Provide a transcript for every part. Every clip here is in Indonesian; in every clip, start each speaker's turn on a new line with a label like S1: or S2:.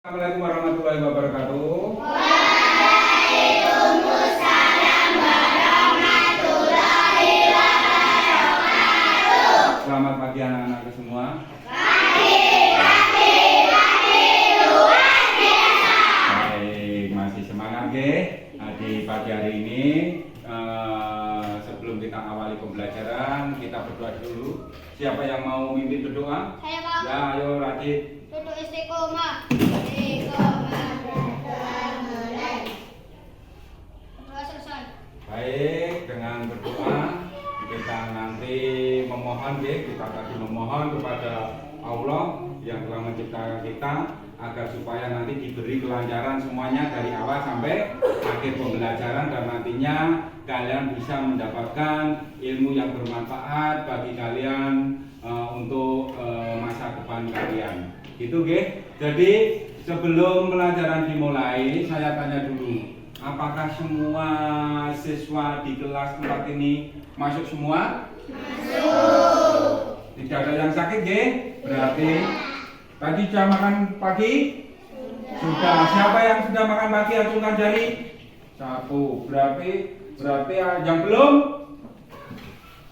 S1: Assalamualaikum warahmatullahi wabarakatuh.
S2: Waalaikumsalam warahmatullahi wabarakatuh.
S1: Selamat pagi anak-anakku semua.
S2: Pagi, luar biasa.
S1: Baik, masih semangat ge? Di pagi hari ini sebelum kita awali pembelajaran, kita berdoa dulu. Siapa yang mau mimpin berdoa?
S2: Saya Pak.
S1: Ya, ayo Radit.
S2: Duduk istiqomah. Istiqomah. Mulai. Berdoa selesai.
S1: Baik, dengan berdoa kita nanti memohon kita tadi memohon kepada Allah yang telah menciptakan kita agar supaya nanti diberi kelancaran semuanya dari awal sampai akhir pembelajaran dan nantinya kalian bisa mendapatkan ilmu yang bermanfaat bagi kalian untuk masa depan kalian. Gitu, ge. Jadi sebelum pelajaran dimulai, saya tanya dulu. Apakah semua siswa di kelas 4 ini masuk semua? Masuk. Tidak ada yang sakit, Ge? Berarti tadi sudah makan pagi? Sudah. Siapa yang sudah makan pagi acungkan jari? Satu. Berarti yang belum?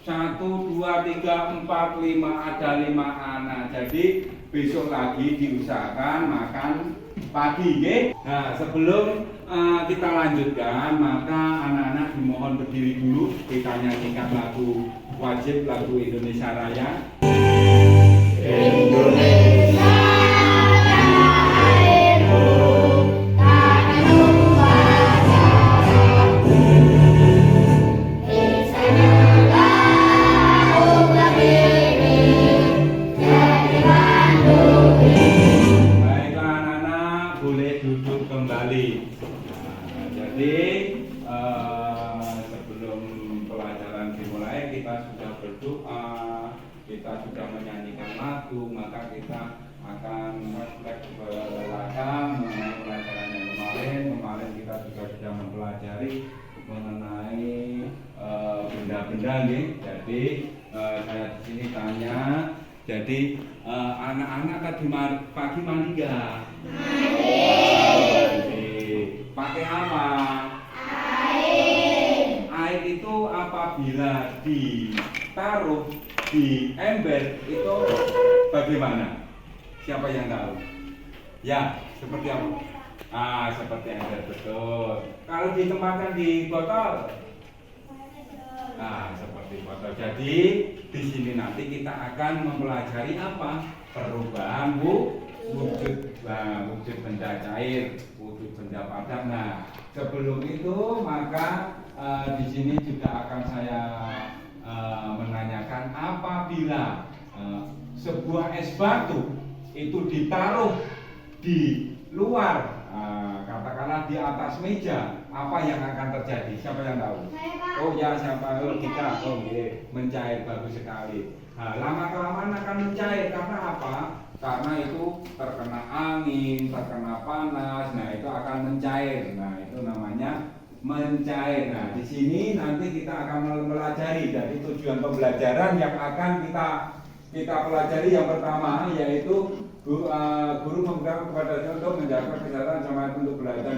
S1: 1, 2, 3, 4, 5, ada 5 anak. Jadi besok lagi diusahakan makan pagi, Ge. Nah, sebelum kita lanjutkan, maka anak-anak dimohon berdiri dulu. Kita nyanyikan lagu wajib, lagu Indonesia Raya.
S2: Indonesia airku, tanahku wajahku. Di sanalah umat ini jadi bandung.
S1: Baiklah anak-anak, boleh duduk kembali. Nah, jadi sebelum pelajaran dimulai kita sudah berdoa, kita sudah menyanyikan lagu, maka kita akan refleks ke belakang mengenai pelajaran yang kemarin. Kemarin kita juga sudah mempelajari mengenai benda-benda nih. Jadi saya di sini tanya, jadi anak-anak tadi pagi mandi nggak? Mandi. Pakai apa? Air. Air itu apabila ditaruh di ember itu bagaimana? Siapa yang tahu? Ya, seperti apa? Seperti ember, betul. Kalau ditempatkan di botol? Seperti botol. Jadi di sini nanti kita akan mempelajari apa? Perubahan wujud, wujud benda cair, wujud benda padat. Nah, sebelum itu maka di sini juga akan saya menanyakan apabila sebuah es batu itu ditaruh di luar, katakanlah di atas meja, apa yang akan terjadi? Siapa yang tahu?
S2: Saya Pak.
S1: Oh ya, siapa? Kita. Mencair, bagus sekali. Lama kelamaan akan mencair karena apa? Karena itu terkena angin, terkena panas, nah itu akan mencair. Nah itu namanya mencair. Nah di sini nanti kita akan mempelajari. Jadi tujuan pembelajaran yang akan kita pelajari yang pertama yaitu guru memberikan kepada saya untuk menjaga kesehatan sama untuk belajar.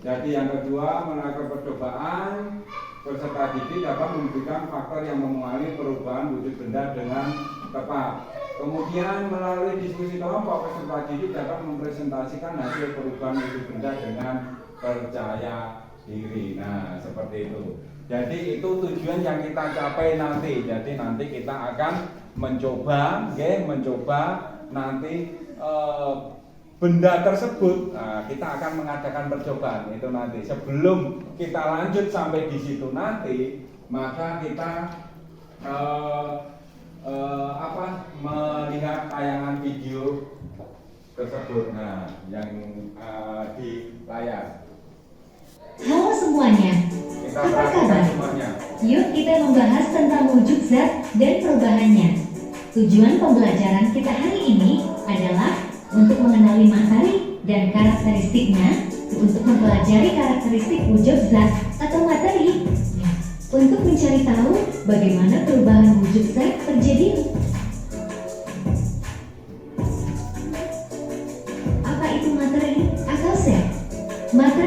S1: Jadi yang kedua melakukan percobaan peserta didik dapat memberikan faktor yang memuali perubahan wujud benda dengan tepat. Kemudian melalui diskusi kelompok peserta didik dapat mempresentasikan hasil perubahan wujud benda dengan percaya diri. Nah, seperti itu. Jadi itu tujuan yang kita capai nanti. Jadi nanti kita akan mencoba nanti benda tersebut. Kita akan mengadakan percobaan itu nanti. Sebelum kita lanjut sampai di situ nanti, maka kita melihat tayangan video tersebut. Nah, yang di layar.
S3: Halo semuanya,
S1: Kita
S3: apa
S1: perhatikan
S3: kabar?
S1: semuanya.
S3: Yuk kita membahas tentang wujud zat dan perubahannya. Tujuan pembelajaran kita hari ini adalah untuk mengenali materi dan karakteristiknya, untuk mempelajari karakteristik wujud zat atau materi. Untuk mencari tahu bagaimana perubahan wujud zat terjadi. Apa itu materi?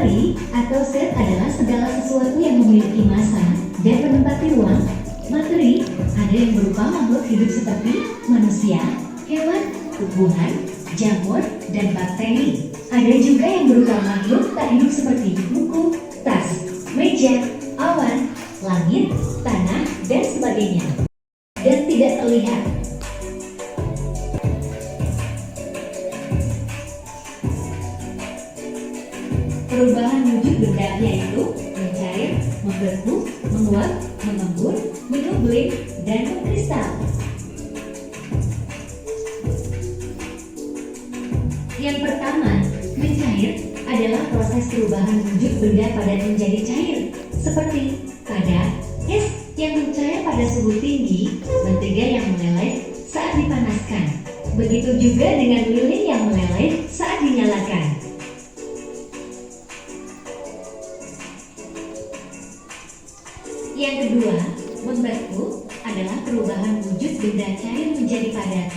S3: Materi atau zat adalah segala sesuatu yang memiliki massa dan menempati ruang. Materi ada yang berupa makhluk hidup seperti manusia, hewan, tumbuhan, jamur, dan bakteri. Ada juga yang berupa makhluk tak hidup seperti buku, tas, meja, awan, langit, tanah, dan sebagainya. Dan tidak terlihat. Perubahan wujud benda yaitu mencair, membeku, menguap, mengembun, menyublim, dan mengkristal. Yang pertama, mencair adalah proses perubahan wujud benda padat menjadi cair, seperti pada es yang mencair pada suhu tinggi, mentega yang meleleh saat dipanaskan. Begitu juga dengan lilin yang meleleh saat dinyalakan. Yang kedua, membeku adalah perubahan wujud benda cair menjadi padat,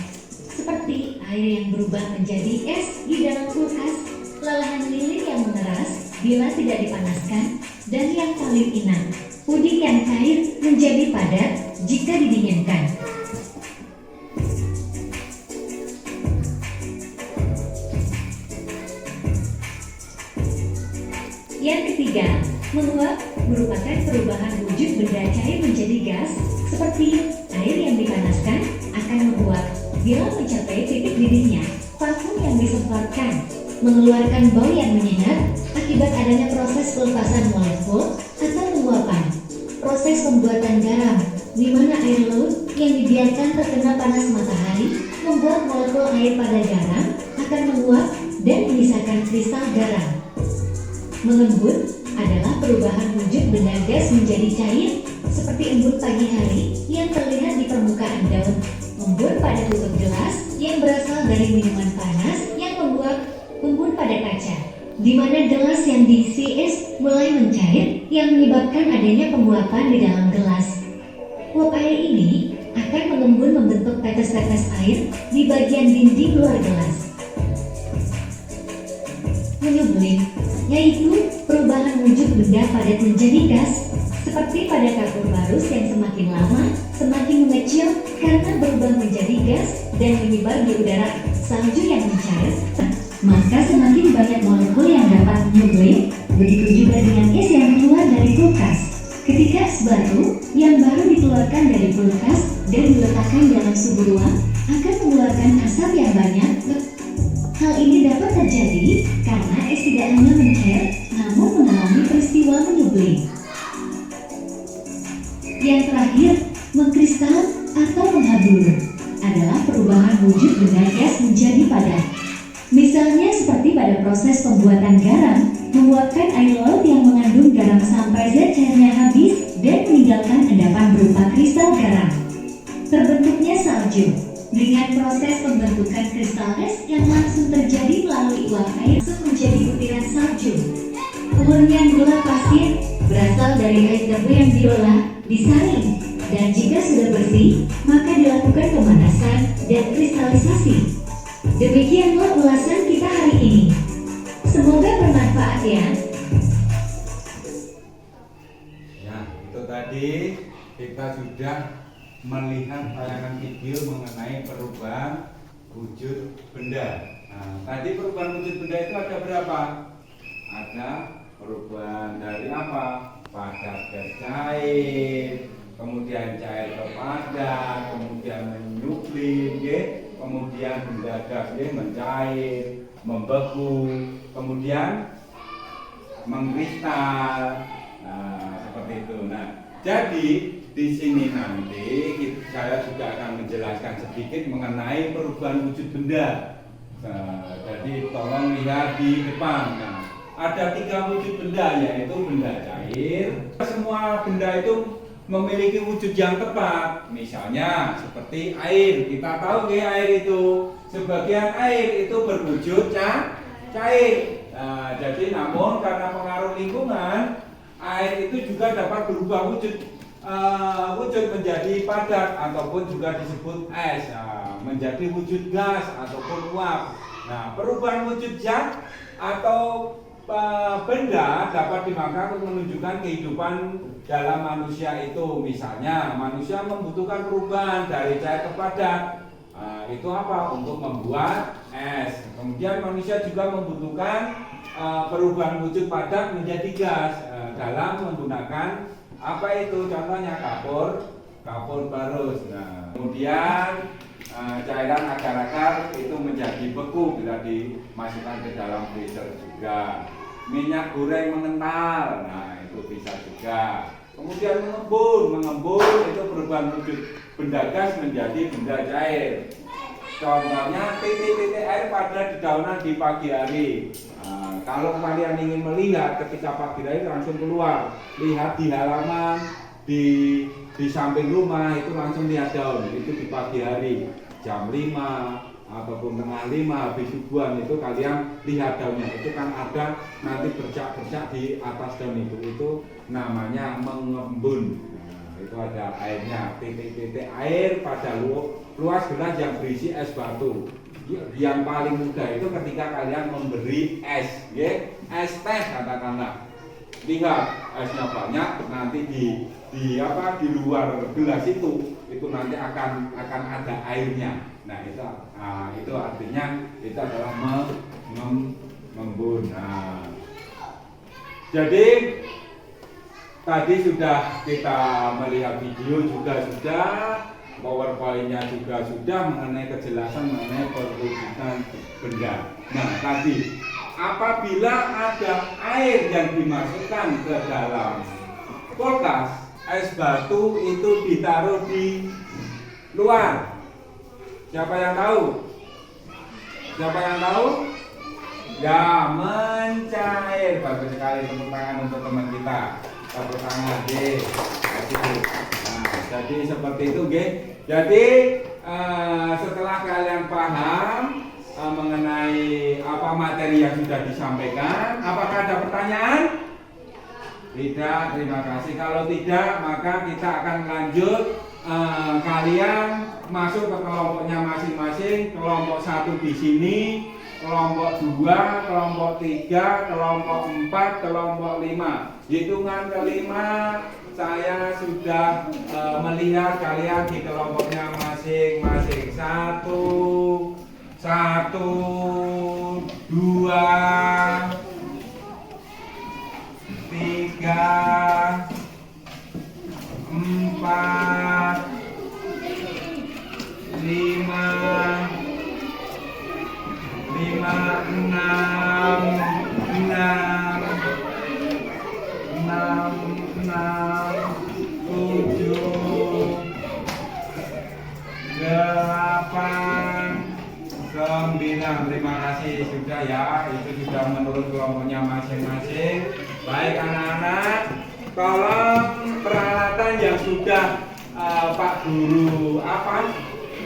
S3: seperti air yang berubah menjadi es di dalam kulkas, lalahan lilin yang mengeras bila tidak dipanaskan, dan yang paling inang, puding yang cair menjadi padat jika didinginkan. Yang ketiga, menguap merupakan perubahan wujud benda cair menjadi gas, seperti air yang dipanaskan akan menguap bila mencapai titik didihnya. Parfum yang disemprotkan mengeluarkan bau yang menyengat akibat adanya proses pelepasan molekul atau penguapan. Proses pembuatan garam, di mana air laut yang dibiarkan terkena panas matahari membuat molekul air pada garam akan menguap dan menyisakan kristal garam. Mengembun adalah perubahan wujud benda gas menjadi cair, seperti embun pagi hari yang terlihat di permukaan daun, embun pada tutup gelas yang berasal dari minuman panas yang membuat embun pada kaca, di mana gelas yang diisi es mulai mencair yang menyebabkan adanya penguapan di dalam gelas. Uap air ini akan mengembun membentuk tetes-tetes air di bagian dinding luar gelas. Menyublim yaitu perubahan wujud benda padat menjadi gas, seperti pada kapur barus yang semakin lama semakin mengecil karena berubah menjadi gas dan menyebar di udara. Salju yang mencair, maka semakin banyak molekul yang dapat menyublim. Begitu juga dengan es yang keluar dari kulkas. Ketika es batu yang baru dikeluarkan dari kulkas dan diletakkan dalam suhu ruang akan mengeluarkan asap yang banyak. Hal ini dapat terjadi karena es tidak hanya mencair, namun mengalami peristiwa menyublim. Yang terakhir, mengkristal atau menghabur adalah perubahan wujud benda gas menjadi padat. Misalnya seperti pada proses pembuatan garam, menguapkan air laut yang mengandung garam sampai zat cairnya habis dan meninggalkan endapan berupa kristal garam. Terbentuknya salju dengan proses pembentukan kristal es yang langsung terjadi melalui uap air menjadi butiran salju. Kemudian gula pasir berasal dari air tebu yang diolah, disaring, dan jika sudah bersih, maka dilakukan pemanasan dan kristalisasi. Demikianlah ulasan kita hari ini. Semoga bermanfaat ya.
S1: Ya, itu tadi kita sudah melihat tayangan video mengenai perubahan wujud benda. Nah, tadi perubahan wujud benda itu ada berapa? Ada perubahan dari apa? Padat ke cair, kemudian cair ke padat, kemudian menyublim, kemudian benda gas mencair, membeku, kemudian mengkristal. Nah, seperti itu. Nah, jadi di sini nanti saya juga akan menjelaskan sedikit mengenai perubahan wujud benda. Nah, jadi tolong lihat di depan. Nah, ada 3 wujud benda, yaitu benda cair. Semua benda itu memiliki wujud yang tepat. Misalnya seperti air. Kita tahu air itu sebagian air itu berwujud cair. Nah, jadi namun karena pengaruh lingkungan, air itu juga dapat berubah wujud menjadi padat ataupun juga disebut es, menjadi wujud gas ataupun uap. Nah, perubahan wujud zat atau benda dapat dimakan untuk menunjukkan kehidupan dalam manusia itu. Misalnya manusia membutuhkan perubahan dari cair ke padat. Itu apa? Untuk membuat es. Kemudian manusia juga membutuhkan perubahan wujud padat menjadi gas dalam menggunakan apa itu? Contohnya kapur barus. Nah, kemudian cairan agar-agar itu menjadi beku bila dimasukkan ke dalam freezer juga. Minyak goreng mengental, nah itu bisa juga. Kemudian mengembun itu perubahan wujud benda gas menjadi benda cair. Contohnya titik-titik air pada dedaunan di pagi hari. Kalau kalian ingin melihat ketika pagi hari langsung keluar, lihat di halaman, di samping rumah itu langsung lihat daun. Itu di pagi hari jam 5 ataupun tengah 5 habis subuhan itu kalian lihat daunnya. Itu kan ada nanti bercak-bercak di atas daun itu namanya mengembun. Itu ada airnya, titik-titik air pada luas gelas yang berisi es batu. Yang paling mudah itu ketika kalian memberi es, es teh katakanlah. Lihat esnya banyak, nanti di luar gelas itu nanti akan ada airnya. Nah itu artinya itu adalah mengembun. Nah, jadi tadi sudah kita melihat video juga sudah, PowerPoint-nya juga sudah mengenai kejelasan mengenai perwujudan benda. Nah tadi apabila ada air yang dimasukkan ke dalam kulkas, es batu itu ditaruh di luar. Siapa yang tahu? Siapa yang tahu? Ya, mencair. Bagus sekali, tepuk tangan untuk teman kita. Tepuk tangan, Nah, jadi seperti itu, Jadi setelah kalian paham mengenai apa materi yang sudah disampaikan, apakah ada pertanyaan? Tidak, terima kasih. Kalau tidak, maka kita akan lanjut. Kalian masuk ke kelompoknya masing-masing. Kelompok 1 di sini, kelompok 2, kelompok 3, kelompok 4, kelompok 5. Hitungan kelima saya sudah melihat kalian di kelompoknya masing-masing. 1, 2, 3, 4, 5, 6, 7, 8, 9. Terima kasih sudah ya. Itu sudah menurut kelompoknya masing-masing. Baik anak-anak, tolong peralatan yang sudah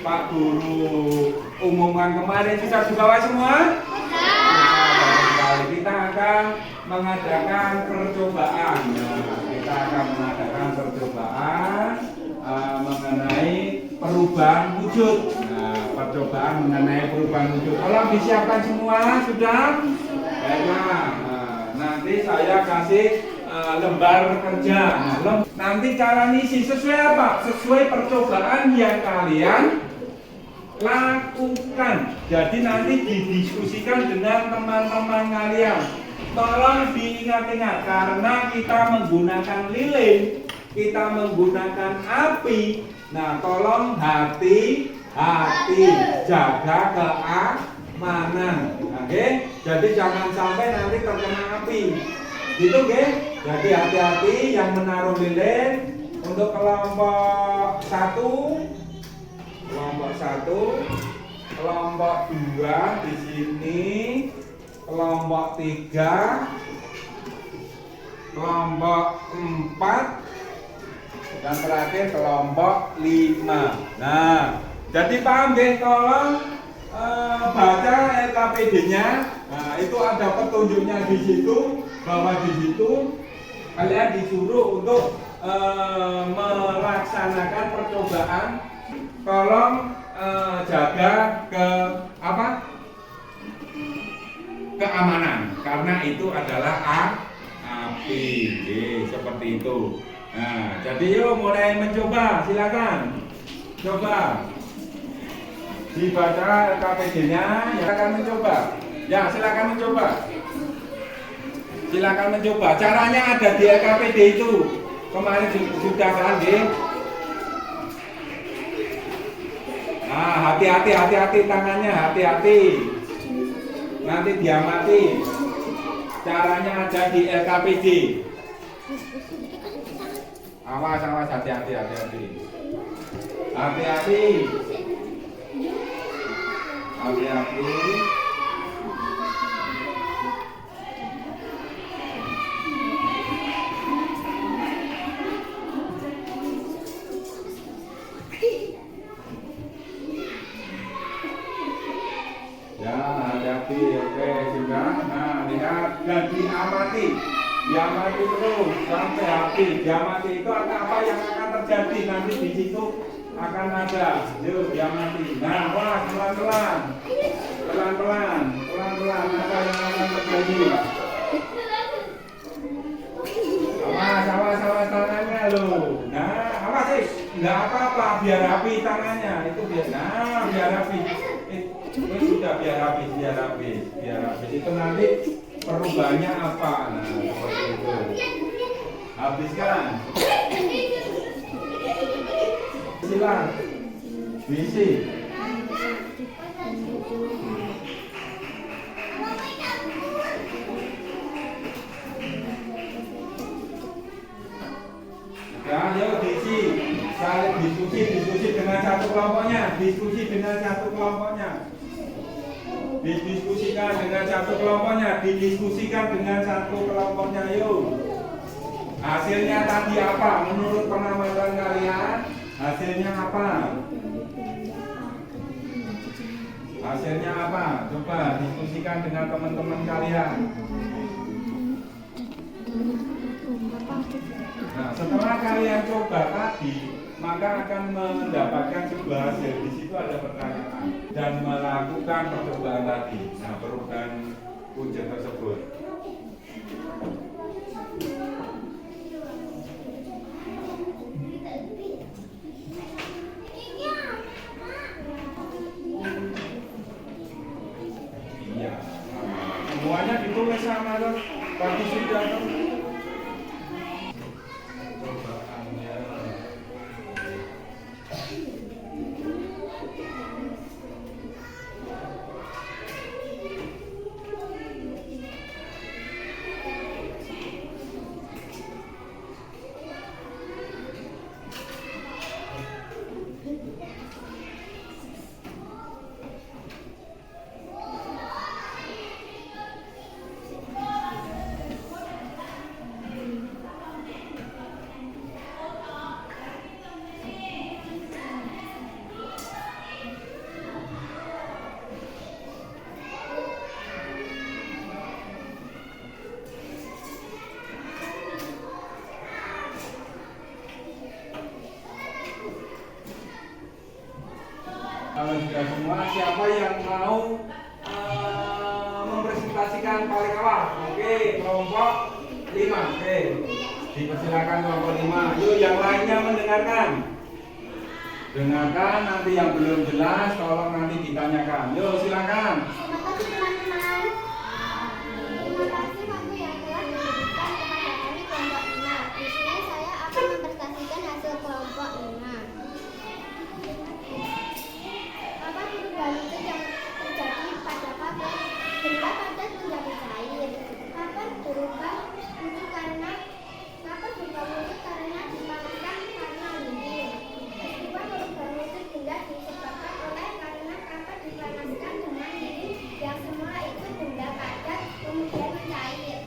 S1: Pak Guru umumkan kemarin sudah dibawa semua? Kita akan mengadakan percobaan. Kita akan mengadakan percobaan mengenai perubahan wujud. Percobaan mengenai perubahan wujud. Tolong disiapkan semua sudah? Baiklah. Nanti saya kasih lembar kerja. Nanti cara ngisi sesuai apa? Sesuai percobaan yang kalian lakukan. Jadi nanti didiskusikan dengan teman-teman kalian. Tolong diingat-ingat karena kita menggunakan lilin, kita menggunakan api. Nah, tolong hati-hati, jaga keamanan. Oke? Jadi jangan sampai nanti terkena api. Gitu, Jadi hati-hati yang menaruh lilin untuk kelompok 1, kelompok 2 di sini, kelompok 3, kelompok 4, dan terakhir kelompok 5. Nah, jadi paham tolong baca LKPD-nya. Nah, itu ada petunjuknya di situ, bahwa di situ kalian disuruh untuk melaksanakan percobaan. Tolong jaga keamanan, karena itu adalah api. Seperti itu. Nah, jadi yuk mulai mencoba, silakan. Coba dibaca LKPD-nya, ya silakan mencoba. Ya, silakan mencoba. Silakan mencoba. Caranya ada di LKPD itu. Kemarin sudah kan, Nah, hati-hati tangannya, hati-hati. Nanti diamati. Caranya ada di LKPD. Awas, hati-hati. Hati-hati. Ya, hati-hati. Oke, sudah. Nah, lihat dan diamati. Diamati terus sampai habis. Diamati itu apa yang akan terjadi nanti di situ akan ada. Yuk, diamati. Nah, wah, pelan-pelan apa yang akan terjadi. Awas tangannya loh. Nah, awas sih. Enggak apa-apa, biar rapi tangannya. Itu biar. Nah, biar rapi. Itu sudah biar habis. Itu nanti perubahannya apa? Nah, seperti itu. Habiskan. Silang. Bisi. Ya, yuk diisi. Saling diskusi dengan satu kelompoknya. Didiskusikan dengan satu kelompoknya, yuk. Hasilnya tadi apa? Menurut pengamatan kalian, hasilnya apa? Coba diskusikan dengan teman-teman kalian. Nah, setelah kalian coba tadi, maka akan mendapatkan sebuah hasil. Di situ ada pertanyaan dan melakukan percobaan tadi. Nah, perubahan ujian tersebut. Iya. Semuanya ditulis sama tuh. Tadi sudah tuh. Kalau sudah semua, siapa yang mau mempresentasikan paling awal? Oke, kelompok 5. Oke, dipersilakan kelompok 5. Yuk, yang lainnya mendengarkan. Dengarkan, nanti yang belum jelas, tolong nanti ditanyakan. Yuk, silakan.
S2: Terima kasih teman-teman. Terima kasih waktu yang telah diberikan kepada kami kelompok 5. Di sini saya akan mempresentasikan hasil kelompok 5. Apa perubahan itu yang terjadi pada kapan? Benda padat menjadi cair. Kapan berubah wujud karena dipanaskan karena dingin. Peristiwa perubahan wujud benda disebabkan oleh karena kapan dipanaskan dengan dingin yang semula itu benda padat kemudian mencair.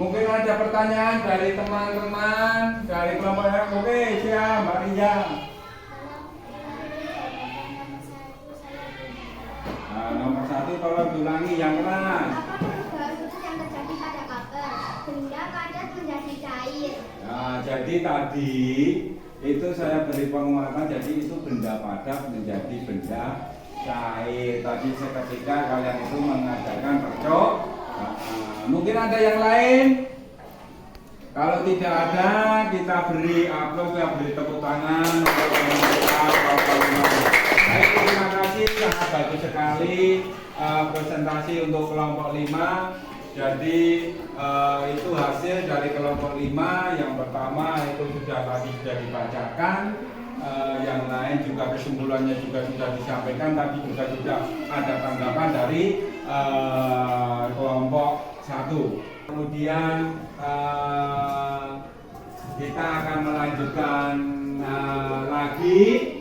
S1: Mungkin ada pertanyaan dari teman-teman dari kelompok yang oke, siap Mbak Ria. Nomor 1 tolong diulangi yang keras.
S2: Apa perubahan wujud yang terjadi pada kapan? Benda padat menjadi cair.
S1: Nah, jadi tadi itu saya beri penguatan, jadi itu benda padat menjadi benda cair. Tadi seketika kalian itu mengadakan percobaan. Mungkin ada yang lain? Kalau tidak ada, kita beri aplaus, kita beri tepuk tangan untuk kelompok 5. Baik, terima kasih, sangat bagus sekali presentasi untuk kelompok 5. Jadi itu hasil dari kelompok 5. Yang pertama itu sudah dibacakan, yang lain juga kesimpulannya juga sudah disampaikan, tapi juga sudah ada tanggapan dari kelompok 1. Kemudian kita akan melanjutkan lagi,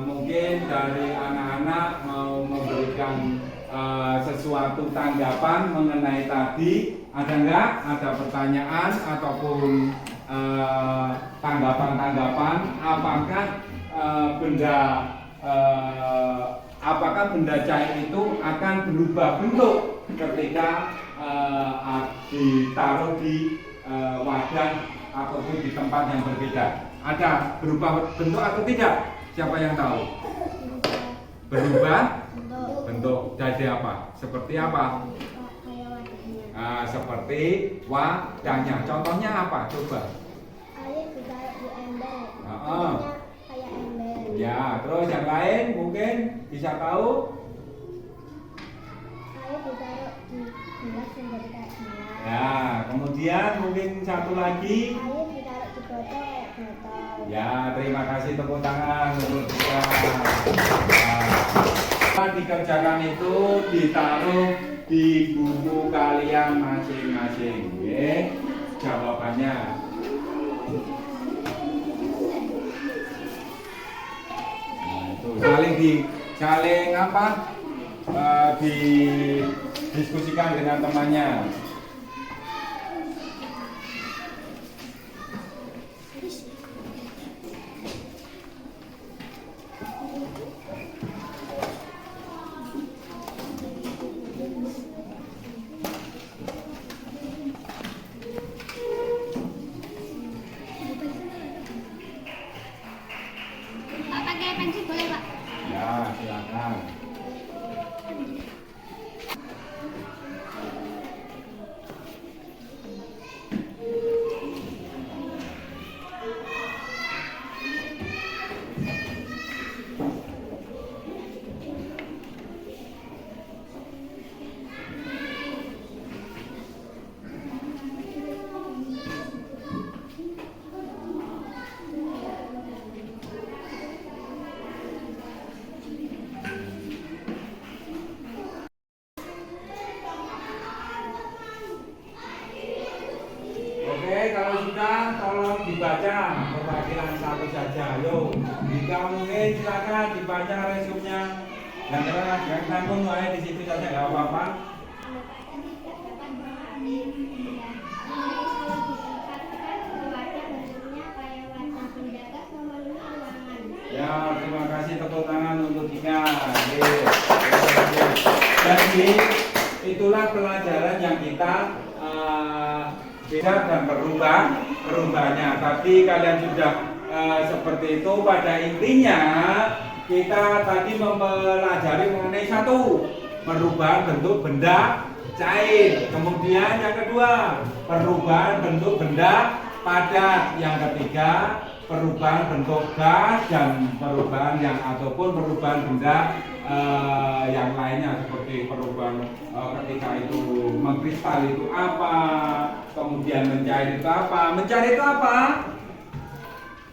S1: mungkin dari anak-anak mau memberikan sesuatu tanggapan mengenai tadi. Ada enggak? Ada pertanyaan ataupun tanggapan-tanggapan? Apakah benda cair itu akan berubah bentuk ketika ditaruh di wadah ataupun di tempat yang berbeda? Ada berubah bentuk atau tidak? Siapa yang tahu? Berubah bentuk jadi apa? Seperti apa? Seperti wadahnya. Contohnya apa? Coba.
S2: Air ditaruh di ember. Kayak ember.
S1: Ya, terus yang lain mungkin bisa tahu?
S2: Air ditaruh di gelas yang jadi kayak gelas.
S1: Ya, kemudian mungkin satu lagi.
S2: Air ditaruh di botol kayak botol.
S1: Ya, terima kasih, tepuk tangan untuk kita. Dikerjakan itu ditaruh di buku kalian masing-masing. Oke, jawabannya. Nah, itu saling apa? Didiskusikan dengan temannya.
S2: Pakai pensil boleh, Pak?
S1: Ya, silakan. Oke, kalau sudah tolong dibaca perwakilan satu saja. Yo, jika mungkin silakan dibaca resumnya. Dan terus yang tanggung di situ saja nggak apa-apa. Ya, terima kasih, tepuk tangan untuk Dika. Jadi itulah pelajaran yang kita beda dan berubahnya. Tadi kalian sudah seperti itu. Pada intinya kita tadi mempelajari mengenai satu, perubahan bentuk benda cair. Kemudian yang kedua, perubahan bentuk benda padat. Yang ketiga, perubahan bentuk gas dan perubahan ataupun perubahan benda yang lainnya, seperti perubahan ketika itu mengkristal itu apa, kemudian mencair itu apa. Mencair itu apa?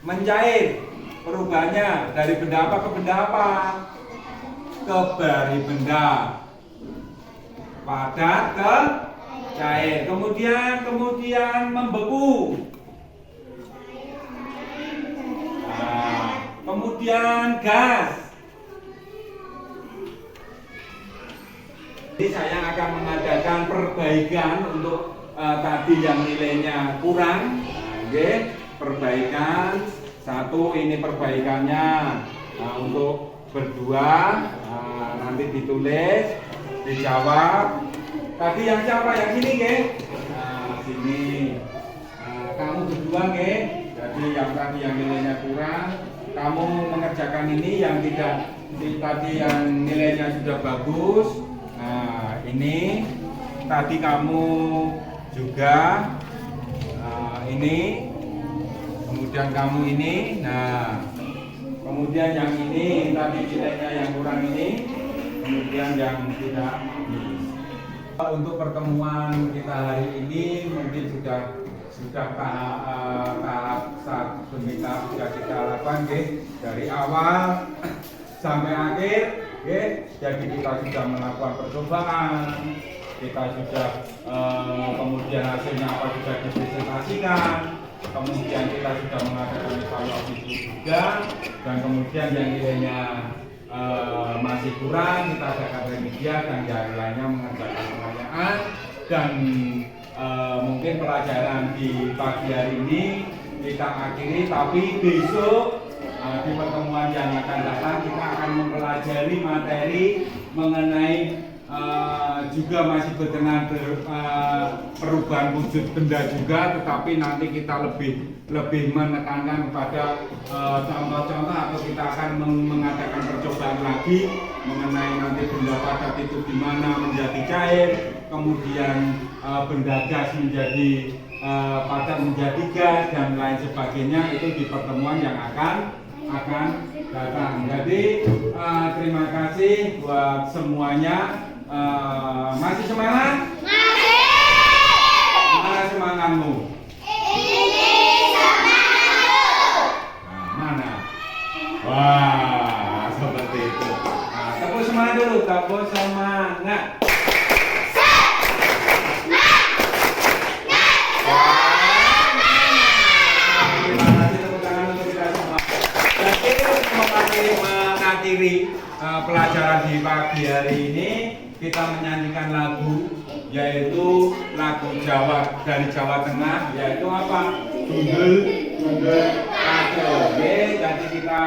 S1: Mencair perubahannya dari benda apa ke benda apa? Dari benda padat ke cair. Kemudian membeku. Kemudian gas. Jadi saya akan mengadakan perbaikan untuk tadi yang nilainya kurang. Oke, perbaikan satu, ini perbaikannya. Untuk berdua nanti ditulis, dijawab. Tadi yang siapa? Yang sini, ke? Sini. Kamu berdua, ke? Jadi yang tadi yang nilainya kurang kamu mengerjakan ini yang tidak tadi yang nilainya sudah bagus. Nah, ini tadi kamu juga ini, kemudian kamu ini. Nah, kemudian yang ini tadi nilainya yang kurang ini, kemudian yang tidak ini. Untuk pertemuan kita hari ini mungkin sudah tahap demi tahap sudah kita lakukan dari awal sampai akhir. Jadi kita sudah melakukan percobaan, kita sudah kemudian hasilnya apa sudah dipresentasikan, kemudian kita sudah mengadakan evaluasi juga, dan kemudian yang nilainya masih kurang kita adakan remedial, dan yang lainnya mengerjakan pertanyaan. Dan mungkin pelajaran di pagi hari ini kita akhiri, tapi besok di pertemuan yang akan datang kita akan mempelajari materi mengenai juga masih berkenaan perubahan wujud benda juga, tetapi nanti kita lebih menekankan kepada contoh-contoh, atau kita akan mengadakan percobaan lagi mengenai nanti benda padat itu gimana menjadi cair, kemudian benda gas menjadi padat menjadi gas, dan lain sebagainya. Itu di pertemuan yang akan datang. Jadi terima kasih buat semuanya. Masih semangat?
S2: Masih.
S1: Mana semangatmu?
S2: Ini semangat.
S1: Nah, mana? Wah, seperti itu. Nah, tepuk semangat dulu, tepuk semangat. Terima kasih, tepuk tangan untuk kita semua. Jadi mengakhiri pelajaran di pagi hari ini, kita menyanyikan lagu, yaitu lagu Jawa dari Jawa Tengah, yaitu apa? Gundul Gundul Kaco. Jadi kita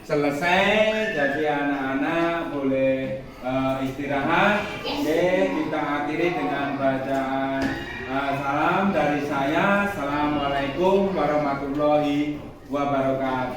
S1: selesai, jadi anak-anak boleh istirahat. Oke, kita akhiri dengan bacaan salam dari saya. Assalamualaikum warahmatullahi wabarakatuh.